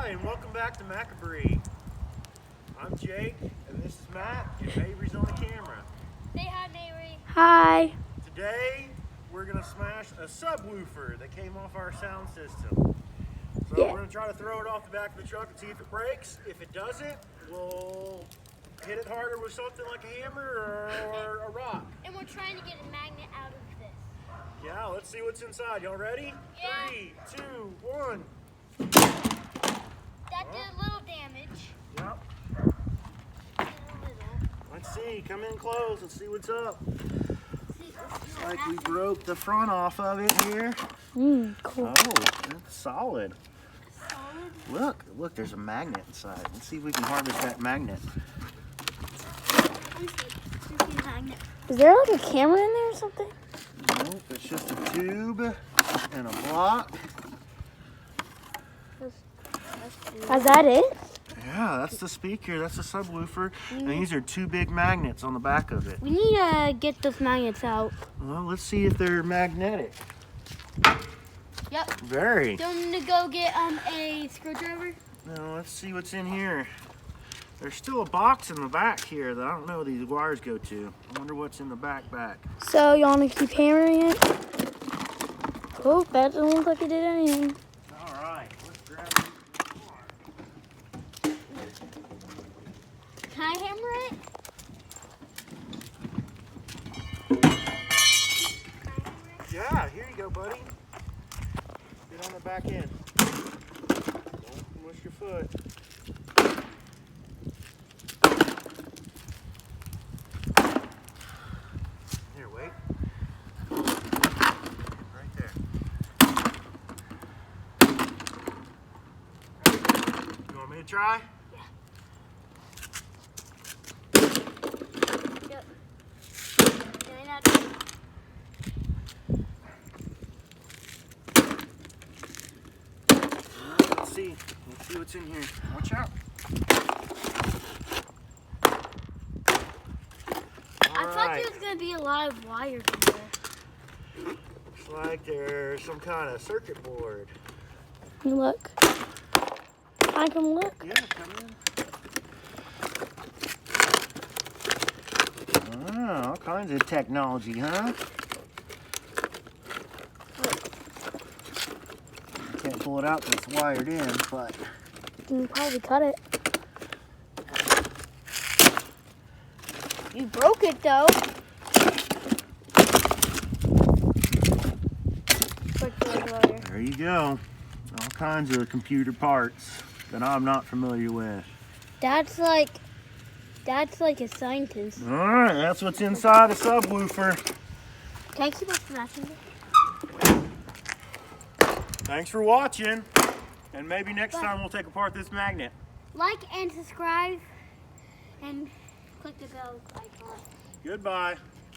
Hi, and welcome back to Macabre. I'm Jake, and this is Matt, and Mabry's on the camera. Say hi, Mabry. Hi. Today, we're going to smash a subwoofer that came off our sound system. So Yeah. we're going to try to throw it off the back of the truck and see if it breaks. If it doesn't, we'll hit it harder with something like a hammer or a rock. And we're trying to get a magnet out of this. Yeah, let's see what's inside. Y'all ready? Yeah. 3, 2, 1. That did a little damage. Yep. A little. Let's see. Come in close and see what's up. See Looks what like we happens. broke the front off of it here. Cool. Oh, that's solid. Solid. Look, there's a magnet inside. Let's see if we can harvest that magnet. Let me see. Let me see the magnet. Is there like a camera in there or something? Nope, it's just a tube and a block. Is that it? Yeah, that's the speaker, that's the subwoofer, and these are two big magnets on the back of it. We need to get those magnets out. Well, let's see if they're magnetic. Yep. Very. Do you want me to go get a screwdriver? Now, let's see what's in here. There's still a box in the back here that I don't know where these wires go to. I wonder what's in the back. So you want to keep hammering it? Oh, that doesn't look like it did anything. All right, let's grab it. Can I hammer it? Yeah, here you go, buddy. Get on the back end. Don't mush your foot. Here, wait. Right there. You want me to try? Yep. Let's see. Let's see what's in here. Watch out. I thought there was going to be a lot of wires in there. Looks like there's some kind of circuit board. You look. I can look. Yeah, come in. Oh, all kinds of technology, huh? Can't pull it out because it's wired in, but You can probably cut it. You broke it though. there you go. All kinds of computer parts that I'm not familiar with. That's like a scientist. All right, that's what's inside a subwoofer. Can I keep on smashing it? Thanks for watching, and maybe next time we'll take apart this magnet. Like and subscribe and click the bell icon. Goodbye.